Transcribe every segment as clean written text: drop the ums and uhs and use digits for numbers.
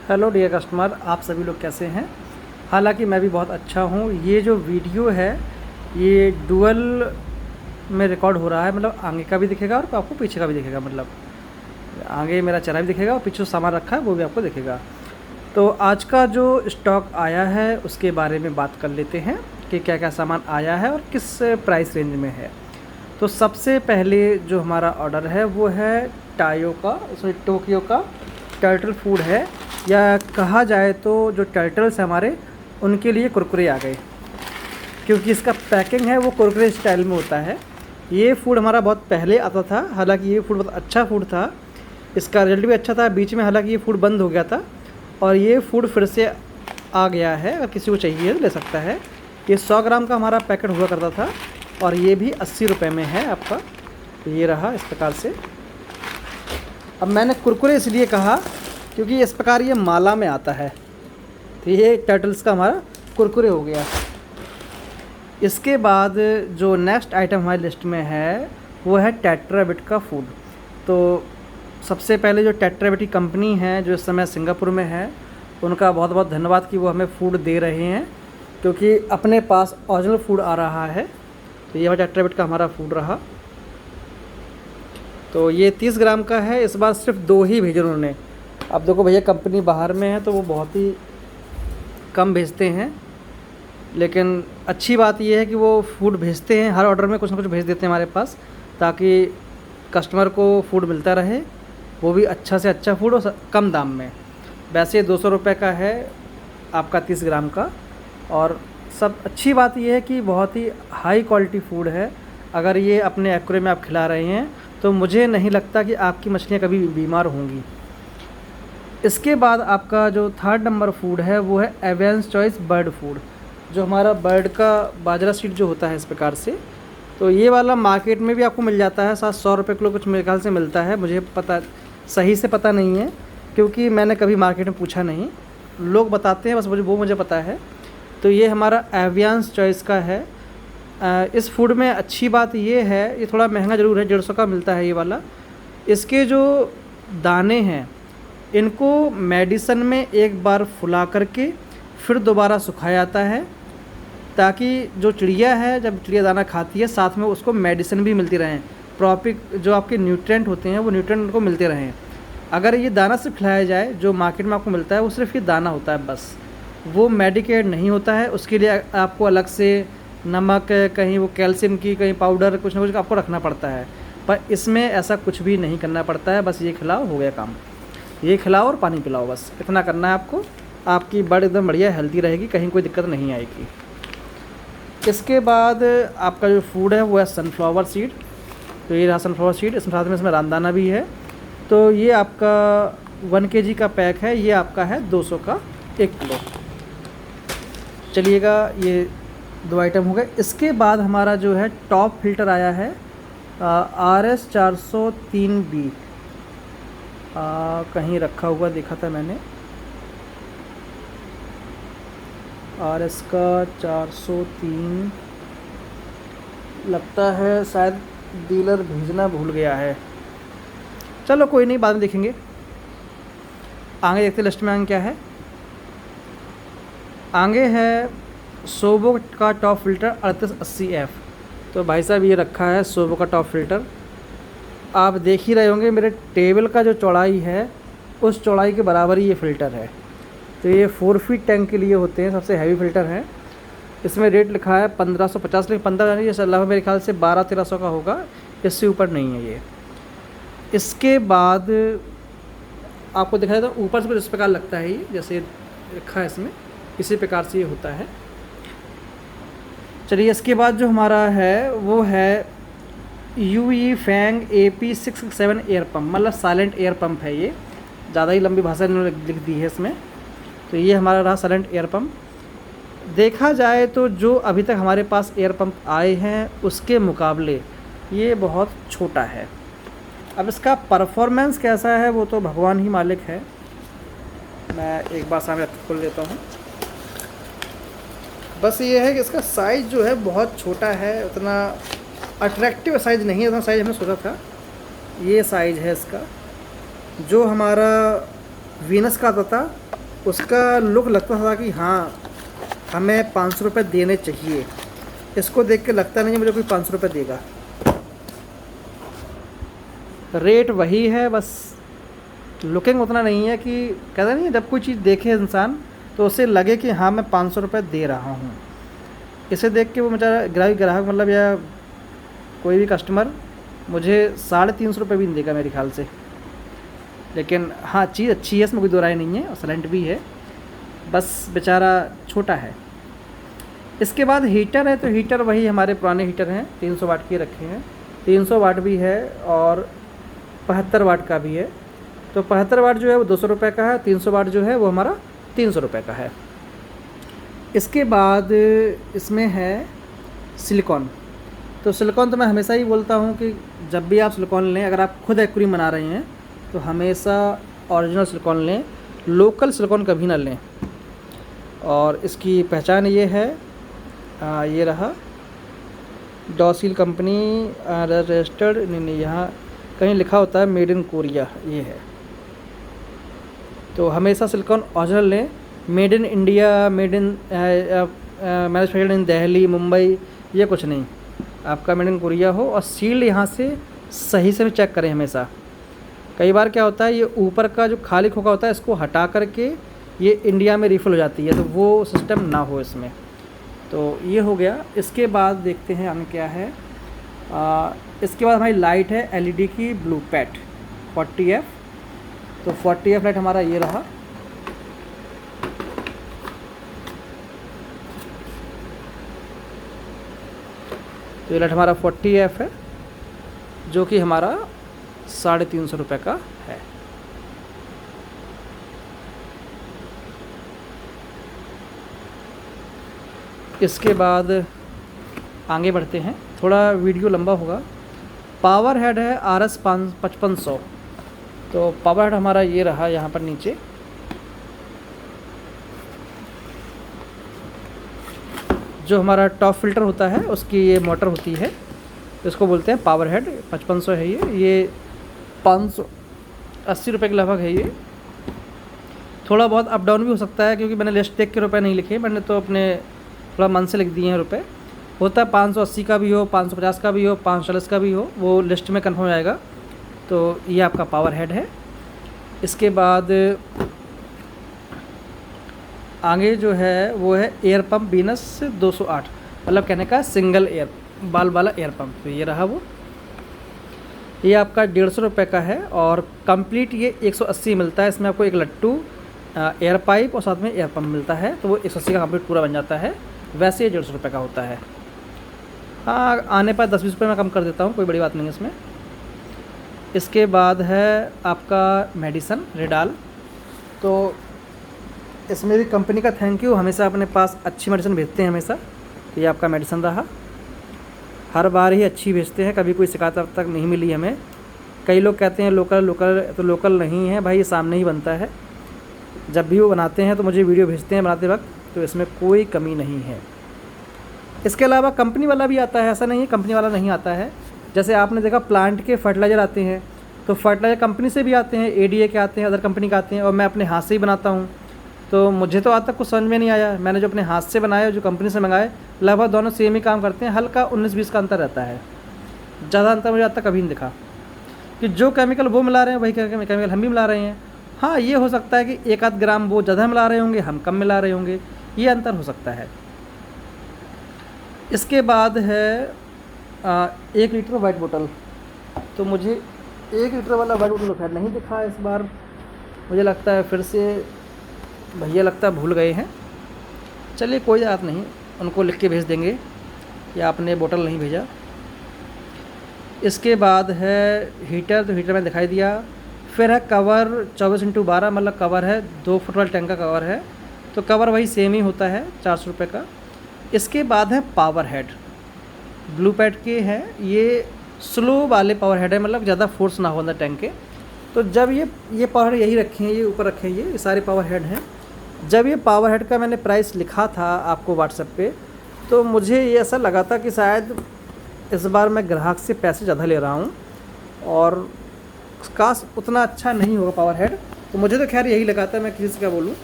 Hello dear customer, आप सभी लोग कैसे हैं। हालांकि मैं भी बहुत अच्छा हूं। ये जो वीडियो है ये डुअल में रिकॉर्ड हो रहा है, मतलब आगे का भी दिखेगा और आपको पीछे का भी दिखेगा। मतलब आगे मेरा चेहरा भी दिखेगा और पीछे जो सामान रखा है वो भी आपको दिखेगा। तो आज का जो स्टॉक आया है उसके बारे में बात कर लेते हैं कि क्या क्या सामान आया है और किस प्राइस रेंज में है। तो सबसे पहले जो हमारा ऑर्डर है वो है टोक्यो का टर्टल फूड है, या कहा जाए तो जो टर्टल्स हैं हमारे उनके लिए कुरकुरे आ गए, क्योंकि इसका पैकिंग है वो कुरकुरे स्टाइल में होता है। ये फूड हमारा बहुत पहले आता था, हालांकि ये फूड बहुत अच्छा फूड था, इसका रिजल्ट भी अच्छा था। बीच में हालांकि ये फूड बंद हो गया था और ये फूड फिर से आ गया है। अगर किसी को चाहिए तो ले सकता है। ये 100 ग्राम का हमारा पैकेट हुआ करता था और ये भी 80 रुपये में है आपका। ये रहा इस प्रकार से। अब मैंने कुरकुरे इसलिए कहा क्योंकि इस प्रकार ये माला में आता है। तो ये टर्टल्स का हमारा कुरकुरे हो गया। इसके बाद जो नेक्स्ट आइटम हमारी लिस्ट में है वो है टेट्राबिट का फूड। तो सबसे पहले जो टेट्राबिट की कंपनी है जो इस समय सिंगापुर में है, उनका बहुत बहुत धन्यवाद कि वो हमें फ़ूड दे रहे हैं, क्योंकि अपने पास ओरिजिनल फूड आ रहा है। तो ये टेट्राबिट का हमारा फूड रहा। तो ये 30 ग्राम का है। इस बार सिर्फ 2 ही भेजे उन्होंने। अब देखो भैया, कंपनी बाहर में है तो वो बहुत ही कम भेजते हैं, लेकिन अच्छी बात ये है कि वो फूड भेजते हैं। हर ऑर्डर में कुछ ना कुछ भेज देते हैं हमारे पास, ताकि कस्टमर को फूड मिलता रहे, वो भी अच्छा से अच्छा फूड और कम दाम में। वैसे 200 रुपये का है आपका 30 ग्राम का। और सब अच्छी बात ये है कि बहुत ही हाई क्वालिटी फूड है। अगर ये अपने एक्वेरियम में आप खिला रहे हैं तो मुझे नहीं लगता कि आपकी मछलियाँ कभी बीमार होंगी। इसके बाद आपका जो 3rd नंबर फूड है वो है एवियंस चॉइस बर्ड फूड, जो हमारा बर्ड का बाजरा सीड जो होता है इस प्रकार से। तो ये वाला मार्केट में भी आपको मिल जाता है, 100 रुपये किलो कुछ मेरे ख्याल से मिलता है। मुझे पता सही से पता नहीं है, क्योंकि मैंने कभी मार्केट में पूछा नहीं। लोग बताते हैं, बस मुझे पता है। तो ये हमारा एवियंस चॉइस का है। इस फूड में अच्छी बात ये है, ये थोड़ा महंगा ज़रूर है, 150 का मिलता है ये वाला। इसके जो दाने हैं इनको मेडिसन में एक बार फुला करके फिर दोबारा सुखाया जाता है, ताकि जो चिड़िया है जब चिड़िया दाना खाती है साथ में उसको मेडिसिन भी मिलती रहें। प्रॉपर जो आपके न्यूट्रिएंट होते हैं वो न्यूट्रिएंट उनको मिलते रहें। अगर ये दाना सिर्फ खिलाया जाए, जो मार्केट में आपको मिलता है वो सिर्फ ये दाना होता है बस, वो मेडिकेट नहीं होता है। उसके लिए आपको अलग से नमक, कहीं वो कैल्शियम की कहीं पाउडर, कुछ ना कुछ आपको रखना पड़ता है। पर इसमें ऐसा कुछ भी नहीं करना पड़ता है, बस ये खिलाओ, हो गया काम। ये खिलाओ और पानी पिलाओ, बस इतना करना है आपको। आपकी बर्ड एकदम बढ़िया हेल्दी रहेगी, कहीं कोई दिक्कत नहीं आएगी। इसके बाद आपका जो फूड है वो है सनफ्लावर सीड। तो ये रहा सनफ्लावर सीड, इसमें साथ में इसमें रामदाना भी है। तो ये आपका 1 kg का पैक है, ये आपका है 200 का 1 किलो। चलिएगा, ये 2 आइटम हो गए। इसके बाद हमारा जो है टॉप फिल्टर आया है RS 403B। कहीं रखा हुआ देखा था मैंने, RS का 403 लगता है, शायद डीलर भेजना भूल गया है। चलो कोई नहीं, बाद में देखेंगे। आगे देखते लिस्ट में आगे क्या है। आगे है सोबो का टॉप फिल्टर 3880F। तो भाई साहब ये रखा है सोबो का टॉप फिल्टर। आप देख ही रहे होंगे मेरे टेबल का जो चौड़ाई है उस चौड़ाई के बराबर ही ये फ़िल्टर है। तो ये 4 फीट टैंक के लिए होते हैं, सबसे हैवी फ़िल्टर है। इसमें रेट लिखा है 1550, लेकिन 15 नहीं, ये अल्लाह मेरे ख्याल से 1200-1300 का होगा, इससे ऊपर नहीं है ये। इसके बाद आपको दिखाया था ऊपर से कुछ इस प्रकार लगता है, ये जैसे रखा है इसमें, इसी प्रकार से ये होता है। चलिए, इसके बाद जो हमारा है वो है UE फैंग AP667 एयर पम्प, मतलब साइलेंट एयर पम्प है। ये ज़्यादा ही लंबी भाषा इन्होंने लिख दी है इसमें। तो ये हमारा रहा साइलेंट एयर पम्प। देखा जाए तो जो अभी तक हमारे पास एयर पम्प आए हैं उसके मुकाबले ये बहुत छोटा है। अब इसका परफॉर्मेंस कैसा है वो तो भगवान ही मालिक है। मैं एक बार सामने खोल लेता हूँ। बस ये है कि इसका साइज़ जो है बहुत छोटा है, उतना अट्रैक्टिव साइज़ नहीं है, उतना साइज़ हमने सोचा था। ये साइज़ है इसका। जो हमारा वीनस का आता था उसका लुक लगता था कि हाँ हमें 500 रुपये देने चाहिए। इसको देख के लगता नहीं है मुझे कोई 500 रुपये देगा। रेट वही है, बस लुकिंग उतना नहीं है कि कहते नहीं, जब कोई चीज़ देखे इंसान तो उसे लगे कि हाँ मैं 500 रुपये दे रहा हूँ। इसे देख के वो मेरा ग्राहक मतलब या कोई भी कस्टमर मुझे 350 रुपये भी नहीं देगा मेरे ख्याल से। लेकिन हाँ चीज़ अच्छी है, इसमें कोई दो राय नहीं है, और सिलेंट भी है, बस बेचारा छोटा है। इसके बाद हीटर है, तो हीटर वही हमारे पुराने हीटर हैं, 300 वाट के रखे हैं। 300 वाट भी है और 75 वाट का भी है। तो 75 वाट जो है वो 200 रुपये का है, 300 वाट जो है वो हमारा 300 रुपये का है। इसके बाद इसमें है सिलिकॉन। तो सिलिकॉन तो मैं हमेशा ही बोलता हूँ कि जब भी आप सिलिकॉन लें, अगर आप खुद एक्वेरियम बना रहे हैं तो हमेशा ओरिजिनल सिलिकॉन लें, लोकल सिलिकॉन कभी ना लें। और इसकी पहचान ये है, ये रहा डॉसिल कंपनी रजिस्टर्ड, नहीं यहाँ कहीं लिखा होता है मेड इन कोरिया, ये है। तो हमेशा सिलिकॉन ओरिजिनल लें, made in India, made in manufactured in Delhi, Mumbai, ये कुछ नहीं, आपका मेड इन कोरिया हो। और सील यहाँ से सही से चेक करें हमेशा। कई बार क्या होता है, ये ऊपर का जो खाली खोखा होता है इसको हटा करके ये इंडिया में रिफ़िल हो जाती है, तो वो सिस्टम ना हो इसमें। तो ये हो गया। इसके बाद देखते हैं हमें क्या है। इसके बाद हमारी लाइट है एलईडी की ब्लू पैट 40F। तो 40F लाइट हमारा ये रहा। तो ये लाइट हमारा 40F है, जो कि हमारा 350 रुपये का है। इसके बाद आगे बढ़ते हैं, थोड़ा वीडियो लंबा होगा। पावर हेड है RS 5500। तो पावर हेड हमारा ये रहा यहाँ पर नीचे। जो हमारा टॉप फिल्टर होता है उसकी ये मोटर होती है, इसको बोलते हैं पावर हेड। 5500 है ये 580 रुपये के लगभग है ये। थोड़ा बहुत अप डाउन भी हो सकता है, क्योंकि मैंने लिस्ट देख के रुपए नहीं लिखे, मैंने तो अपने थोड़ा मन से लिख दिए हैं रुपए। होता है 580 का भी हो, 550 का भी हो, 540 का भी हो, वो लिस्ट में कन्फर्म आएगा। तो ये आपका पावर हेड है। इसके बाद आगे जो है वो है एयर पंप वीनस 208, मतलब कहने का सिंगल एयर बाल वाला एयर पंप। तो ये रहा वो, ये आपका 150 रुपये का है और कंप्लीट ये 180 मिलता है। इसमें आपको एक लट्टू, एयर पाइप और साथ में एयर पंप मिलता है, तो वो 180 का कंप्लीट पूरा बन जाता है। वैसे ये 150 रुपये का होता है। हाँ, आने पर 10-20 रुपये मैं कम कर देता हूँ, कोई बड़ी बात नहीं है इसमें। इसके बाद है आपका मेडिसन रेडाल। तो इसमें भी कंपनी का थैंक यू, हमेशा अपने पास अच्छी मेडिसिन भेजते हैं हमेशा। तो ये आपका मेडिसन रहा, हर बार ही अच्छी भेजते हैं, कभी कोई शिकायत अब तक नहीं मिली हमें। कई लोग कहते हैं लोकल लोकल, तो लोकल नहीं है भाई, ये सामने ही बनता है। जब भी वो बनाते हैं तो मुझे वीडियो भेजते हैं बनाते वक्त, तो इसमें कोई कमी नहीं है। इसके अलावा कंपनी वाला भी आता है, ऐसा नहीं है कंपनी वाला नहीं आता है। जैसे आपने देखा प्लांट के फर्टिलाइज़र आते हैं, तो फर्टिलाइज़र कंपनी से भी आते हैं, ADA के आते हैं, अदर कंपनी के आते हैं, और मैं अपने हाथ से ही बनाता हूँ। तो मुझे तो आज तक कुछ समझ में नहीं आया। मैंने जो अपने हाथ से बनाए, जो कंपनी से मंगाए, लगभग दोनों सेम ही काम करते हैं। हल्का 19-20 का अंतर रहता है, ज़्यादा अंतर मुझे आज तक कभी नहीं दिखा कि जो केमिकल वो मिला रहे हैं वही केमिकल हम भी मिला रहे हैं। हाँ, ये हो सकता है कि 1-8 ग्राम वो ज़्यादा मिला रहे होंगे, हम कम मिला रहे होंगे, ये अंतर हो सकता है। इसके बाद है 1 लीटर वाइट बोतल। तो मुझे 1 लीटर वाला वाइट बोतल खैर नहीं दिखा इस बार, मुझे लगता है फिर से भैया लगता है भूल गए हैं। चलिए कोई बात नहीं, उनको लिख के भेज देंगे कि आपने बोतल नहीं भेजा। इसके बाद है हीटर, तो हीटर में दिखाई दिया। फिर है कवर 24x12, मतलब कवर है 2 फुट वाले टैंक का कवर है, तो कवर वही सेम ही होता है 400 रुपये का। इसके बाद है पावर हेड, ब्लू पैड के हैं, ये स्लो वाले पावर हेड है, मतलब ज़्यादा फोर्स ना हो अंदर टैंक के। तो जब ये पावर हेड यही रखे हैं, ये ऊपर रखे हैं, ये सारे पावर हेड हैं। जब ये पावर हेड का मैंने प्राइस लिखा था आपको व्हाट्सएप पे, तो मुझे ये ऐसा लगा था कि शायद इस बार मैं ग्राहक से पैसे ज़्यादा ले रहा हूँ और काश उतना अच्छा नहीं होगा पावर हेड। तो मुझे तो खैर यही लगा था, मैं किसी से क्या बोलूँ।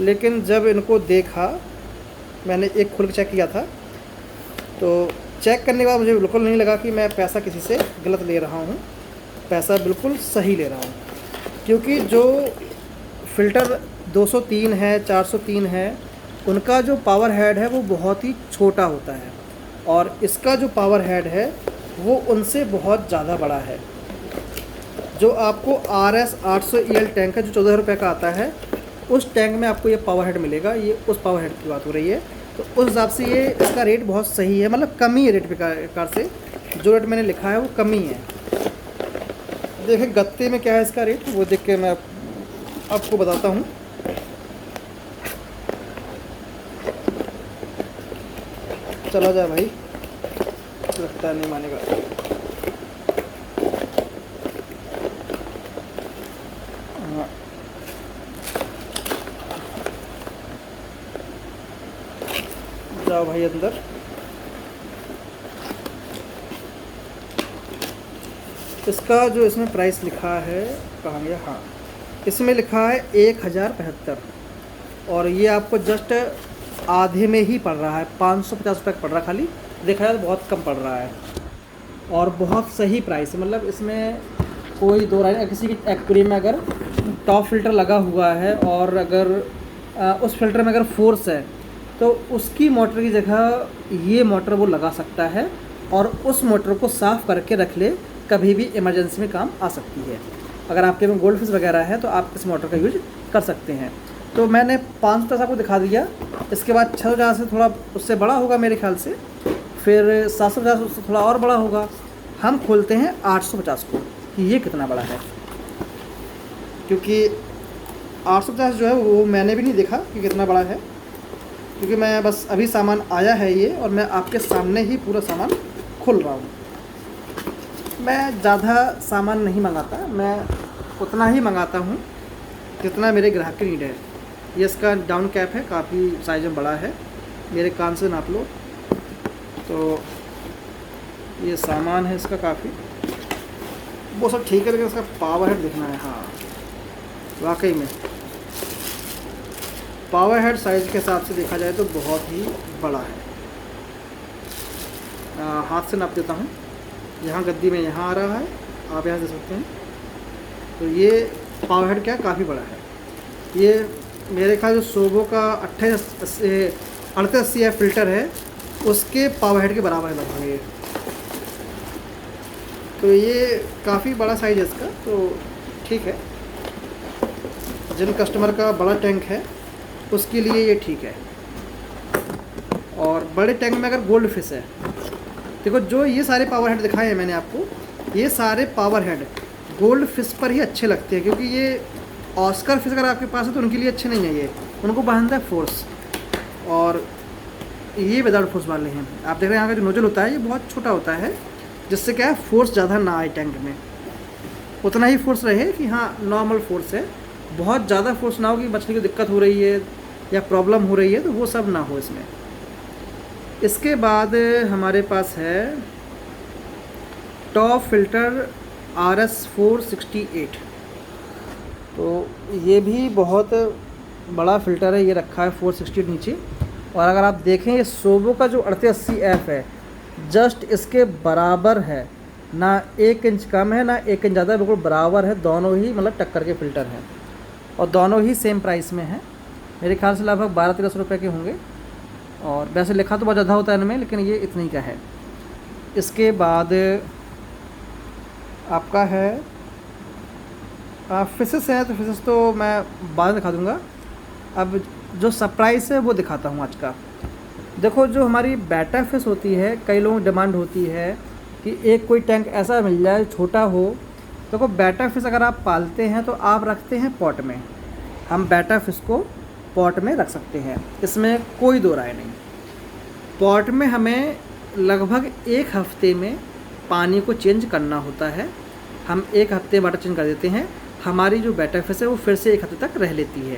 लेकिन जब इनको देखा, मैंने एक खोल के चेक किया था, तो चेक करने के बाद मुझे बिल्कुल नहीं लगा कि मैं पैसा किसी से गलत ले रहा हूँ। पैसा बिल्कुल सही ले रहा हूँ, क्योंकि जो फ़िल्टर 203 है, 403 है, उनका जो पावर हेड है वो बहुत ही छोटा होता है, और इसका जो पावर हेड है वो उनसे बहुत ज़्यादा बड़ा है। जो आपको RS 800 EL टैंक है जो 14 रुपये का आता है, उस टैंक में आपको ये पावर हेड मिलेगा। ये उस पावर हेड की बात हो रही है, तो उस हिसाब से ये इसका रेट बहुत सही है, मतलब कम ही है रेट प्रकार से। जो रेट मैंने लिखा है वो कम ही है। देखिए गत्ते में क्या है इसका रेट, वो देख के मैं आपको बताता हूँ। चला जाए भाई, लगता है नहीं मानेगा। हाँ, जाओ भाई अंदर। इसका जो इसमें प्राइस लिखा है, कहाँ गया, हाँ, इसमें लिखा है 1075, और ये आपको जस्ट आधे में ही पड़ रहा है, 550 रुपये पड़ रहा है खाली। देखा जाए तो बहुत कम पड़ रहा है, और बहुत सही प्राइस है। मतलब इसमें कोई दो राय नहीं। किसी की एक्वेरियम में अगर टॉप फिल्टर लगा हुआ है और अगर उस फिल्टर में अगर फोर्स है, तो उसकी मोटर की जगह ये मोटर वो लगा सकता है, और उस मोटर को साफ़ करके रख ले, कभी भी इमरजेंसी में काम आ सकती है। अगर आपके में गोल्ड फिश वगैरह है तो आप इस मोटर का यूज कर सकते हैं। तो मैंने 550 आपको दिखा दिया। इसके बाद 650 से थोड़ा उससे बड़ा होगा मेरे ख्याल से, फिर 750 उससे थोड़ा और बड़ा होगा। हम खोलते हैं 850 को कि ये कितना बड़ा है, क्योंकि 850 जो है वो मैंने भी नहीं देखा कि कितना बड़ा है, क्योंकि मैं बस अभी सामान आया है ये, और मैं आपके सामने ही पूरा सामान खोल रहा हूँ। मैं ज़्यादा सामान नहीं मंगाता, मैं उतना ही मंगाता हूँ जितना मेरे ग्राहक की नीड है। ये इसका डाउन कैप है, काफ़ी साइज में बड़ा है, मेरे कान से नाप लो। तो ये सामान है इसका काफ़ी, वो सब ठीक है, लेकिन इसका पावर हेड देखना है। हाँ, वाकई में पावर हेड साइज़ के हिसाब से देखा जाए तो बहुत ही बड़ा है। हाथ से नाप देता हूँ, यहाँ गद्दी में यहाँ आ रहा है, आप यहाँ दे सकते हैं। तो ये पावर हेड क्या काफ़ी बड़ा है। ये मेरे ख्याल जो सोबो का 3880 फ़िल्टर है, उसके पावर हेड के बराबर है लगभग ये। तो ये काफ़ी बड़ा साइज़ है इसका, तो ठीक है। जिन कस्टमर का बड़ा टैंक है उसके लिए ये ठीक है। और बड़े टैंक में अगर गोल्ड फिश है, देखो जो ये सारे पावर हेड दिखाए हैं मैंने आपको, ये सारे पावर हेड गोल्ड फिश पर ही अच्छे लगते हैं, क्योंकि ये ऑस्कर फिश अगर आपके पास है तो उनके लिए अच्छे नहीं है। ये उनको बांधता है फोर्स, और ये विदाउट फोर्स वाले हैं। आप देख रहे हैं यहाँ का जो नोजल होता है ये बहुत छोटा होता है, जिससे क्या है फोर्स ज़्यादा ना आए टैंक में, उतना ही फोर्स रहे कि हाँ नॉर्मल फोर्स है। बहुत ज़्यादा फोर्स ना हो कि मछली को दिक्कत हो रही है या प्रॉब्लम हो रही है, तो वो सब ना हो इसमें। इसके बाद हमारे पास है टॉप फिल्टर RS 468। तो ये भी बहुत बड़ा फ़िल्टर है, ये रखा है 468 नीचे। और अगर आप देखें ये सोबो का जो 3880F है, जस्ट इसके बराबर है, ना 1 इंच कम है ना 1 इंच ज़्यादा, बिल्कुल बराबर है। दोनों ही मतलब टक्कर के फ़िल्टर हैं, और दोनों ही सेम प्राइस में हैं। मेरे ख्याल से लगभग 1200-1300 रुपये के होंगे, और वैसे लिखा तो बहुत ज़्यादा होता है इनमें, लेकिन ये इतनी का है। इसके बाद आपका है फिशेस है, तो फिशेस तो मैं बाद में दिखा दूँगा। अब जो सरप्राइस है वो दिखाता हूँ आज का। देखो जो हमारी बैटा फिश होती है, कई लोगों की डिमांड होती है कि एक कोई टैंक ऐसा मिल जाए छोटा हो। देखो बैटा फिश अगर आप पालते हैं तो आप रखते हैं पॉट में, हम बैटा फिश को पॉट में रख सकते हैं, इसमें कोई दो राय नहीं। पॉट में हमें लगभग 1 हफ्ते में पानी को चेंज करना होता है। हम 1 हफ्ते वाटर चेंज कर देते हैं, हमारी जो बैटा फिश है वो फिर से 1 हफ्ते तक रह लेती है।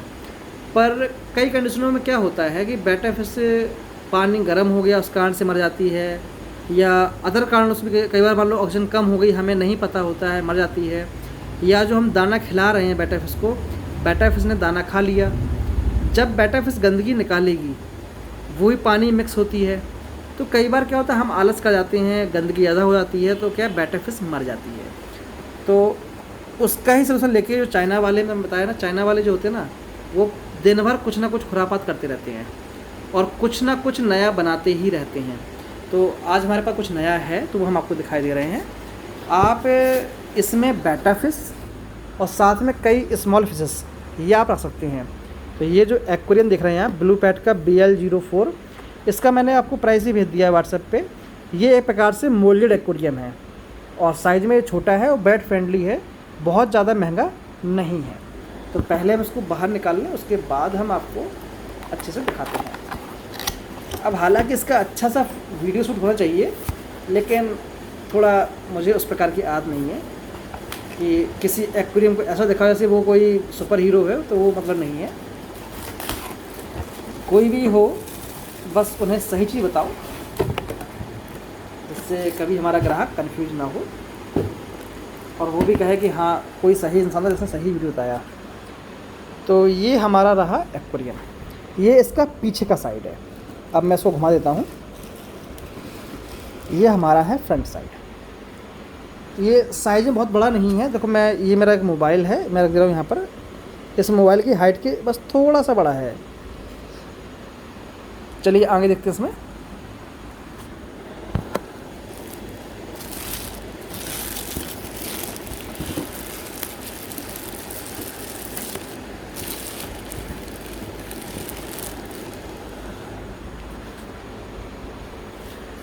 पर कई कंडीशनों में क्या होता है कि बैटा फिश पानी गर्म हो गया उस कारण से मर जाती है, या अदर कारण उसमें कई बार मान लो ऑक्सीजन कम हो गई, हमें नहीं पता होता है, मर जाती है। या जो हम दाना खिला रहे हैं बैटा फिश को, बैटा फिश ने दाना खा लिया, जब बेटा फिश गंदगी निकालेगी वही पानी मिक्स होती है, तो कई बार क्या होता है हम आलस कर जाते हैं, गंदगी ज़्यादा हो जाती है तो क्या बेटा फिश मर जाती है। तो उसका ही सोल्यूशन लेके जो चाइना वाले मैंने बताया ना, चाइना वाले जो होते हैं ना वो दिन भर कुछ ना कुछ खुरापात करते रहते हैं और कुछ ना कुछ नया बनाते ही रहते हैं। तो आज हमारे पास कुछ नया है तो वो हम आपको दिखाई दे रहे हैं। आप इसमें बेटा फिश और साथ में कई स्मॉल फिशेस ये आप रख सकते हैं। तो ये जो एक्वेरियम दिख रहे हैं आप ब्लू पैट का BL04, इसका मैंने आपको प्राइस ही भेज दिया है व्हाट्सएप पे। ये एक प्रकार से मोल्डेड एक्वेरियम है और साइज़ में छोटा है और बेड फ्रेंडली है, बहुत ज़्यादा महंगा नहीं है। तो पहले हम इसको बाहर निकाल लें, उसके बाद हम आपको अच्छे से दिखाते हैं। अब हालांकि इसका अच्छा सा वीडियो शूट होना चाहिए, लेकिन थोड़ा मुझे उस प्रकार की आदत नहीं है कि किसी एक्वेरियम को ऐसा दिखाओ जैसे वो कोई सुपर हीरो है, तो वो मतलब नहीं है। कोई भी हो बस उन्हें सही चीज़ बताओ, जिससे कभी हमारा ग्राहक कंफ्यूज ना हो और वो भी कहे कि हाँ कोई सही इंसान था जिसने सही वीडियो बताया। तो ये हमारा रहा एक्वेरियम, ये इसका पीछे का साइड है। अब मैं इसको घुमा देता हूँ। ये हमारा है फ्रंट साइड। ये साइज़ में बहुत बड़ा नहीं है। देखो मैं, ये मेरा एक मोबाइल है, मैं रख दे रहा हूँ यहाँ पर। इस मोबाइल की हाइट के बस थोड़ा सा बड़ा है। चलिए आगे देखते हैं इसमें।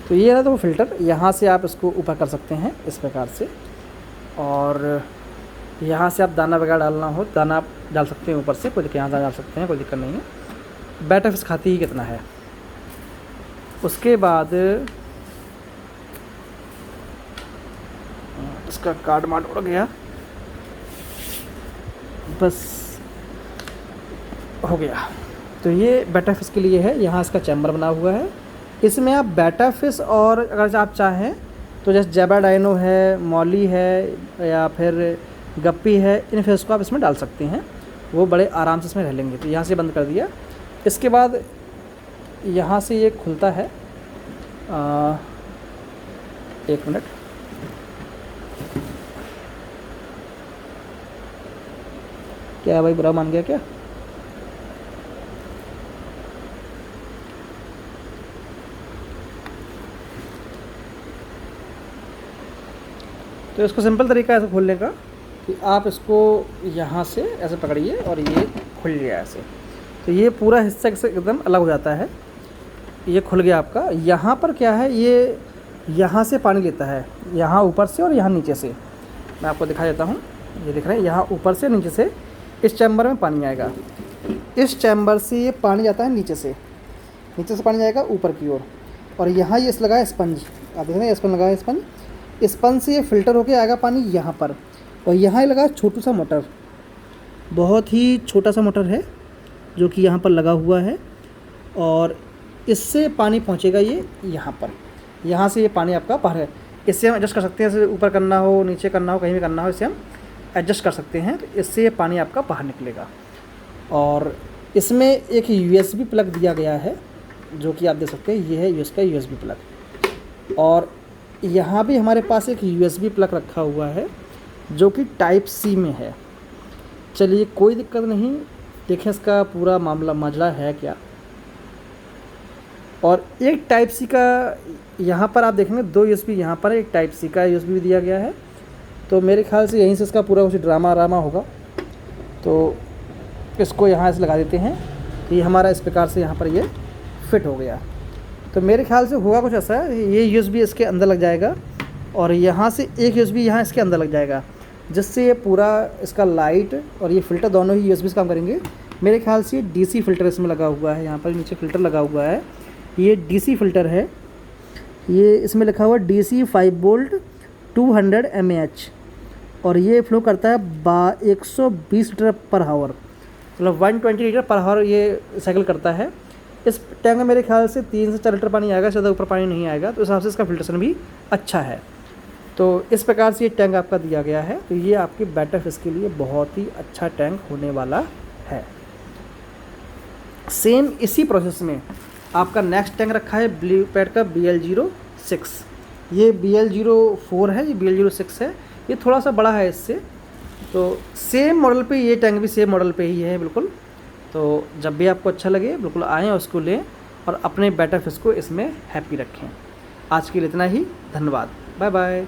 तो ये है तो वो फ़िल्टर, यहाँ से आप इसको ऊपर कर सकते हैं इस प्रकार से, और यहाँ से आप दाना वगैरह डालना हो दाना आप डाल सकते हैं ऊपर से, कोई दिक्कत, यहाँ डाल सकते हैं, कोई दिक्कत नहीं है। बेटा फिश खाती ही कितना है। उसके बाद इसका कार्ड मार्ड उड़ गया, बस हो गया। तो ये बेटा फिश के लिए है। यहाँ इसका चैम्बर बना हुआ है। इसमें आप बेटा फिश और अगर आप चाहें तो जैसे जेबरा डाइनो है, मॉली है या फिर गप्पी है, इन फिश को आप इसमें डाल सकते हैं, वो बड़े आराम से इसमें रह लेंगे। तो यहाँ से बंद कर दिया। इसके बाद यहाँ से ये खुलता है। एक मिनट, क्या भाई बुरा मान गया क्या? तो इसको सिंपल तरीका ऐसे खोलने का कि आप इसको यहाँ से ऐसे पकड़िए और ये खुल गया ऐसे। तो ये पूरा हिस्सा एकदम अलग हो जाता है। ये खुल गया आपका। यहाँ पर क्या है, ये यहाँ से पानी लेता है, यहाँ ऊपर से और यहाँ नीचे से। मैं आपको दिखा देता हूँ। ये दिख रहे हैं, यहाँ ऊपर से नीचे से इस चैम्बर में पानी आएगा। इस चैम्बर से ये पानी जाता है नीचे से पानी जाएगा ऊपर की ओर। और यहाँ ये लगा है स्पंज, आप देख रहे हैं स्पंज लगा है। स्पंज से ये फ़िल्टर होके आएगा पानी यहाँ पर। और यहाँ ही लगा छोटू सा मोटर, बहुत ही छोटा सा मोटर है जो कि यहाँ पर लगा हुआ है, और इससे पानी पहुँचेगा ये यहाँ पर। यहाँ से ये पानी आपका बाहर है। इससे हम एडजस्ट कर सकते हैं, जैसे ऊपर करना हो, नीचे करना हो, कहीं भी करना हो, इससे हम एडजस्ट कर सकते हैं। तो इससे ये पानी आपका बाहर निकलेगा। और इसमें एक USB प्लग दिया गया है जो कि आप देख सकते हैं, ये है इसका USB प्लग। और यहाँ भी हमारे पास एक USB प्लग रखा हुआ है जो कि टाइप C में है। चलिए कोई दिक्कत नहीं, देखें इसका पूरा मामला है क्या। और एक टाइप C का यहाँ पर आप देखेंगे 2 USB यहाँ पर, एक टाइप C का USB भी दिया गया है। तो मेरे ख्याल से यहीं से इसका पूरा कुछ ड्रामा होगा। तो इसको यहाँ से लगा देते हैं कि हमारा इस प्रकार से यहाँ पर ये फिट हो गया। तो मेरे ख्याल से होगा कुछ ऐसा है, ये USB इसके अंदर लग जाएगा और यहाँ से एक USB यहाँ इसके अंदर लग जाएगा, जिससे ये पूरा इसका लाइट और ये फ़िल्टर दोनों ही USB से काम करेंगे। मेरे ख्याल से DC फ़िल्टर इसमें लगा हुआ है, यहाँ पर नीचे फ़िल्टर लगा हुआ है, ये DC फ़िल्टर है। ये इसमें लिखा हुआ DC 5 वोल्ट 200 mAh और ये फ्लो करता है 120 लीटर पर आवर, मतलब 120 लीटर पर आवर ये साइकिल करता है। इस टैंक में मेरे ख्याल से 3 से 4 लीटर पानी आएगा, ज़्यादा ऊपर पानी नहीं आएगा। तो इस हिसाब से इसका फिल्ट्रेशन भी अच्छा है। तो इस प्रकार से ये टैंक आपका दिया गया है। तो ये आपके बेटा फिश के लिए बहुत ही अच्छा टैंक होने वाला है। सेम इसी प्रोसेस में आपका नेक्स्ट टैंक रखा है ब्लू पैड का BL06। ये BL04 है, ये BL06 है, ये थोड़ा सा बड़ा है इससे। तो सेम मॉडल पे ये टैंक भी सेम मॉडल पे ही है बिल्कुल। तो जब भी आपको अच्छा लगे बिल्कुल आएँ और उसको लें और अपने बेटा फिश को इसमें हैप्पी रखें। आज के लिए इतना ही, धन्यवाद, बाय बाय।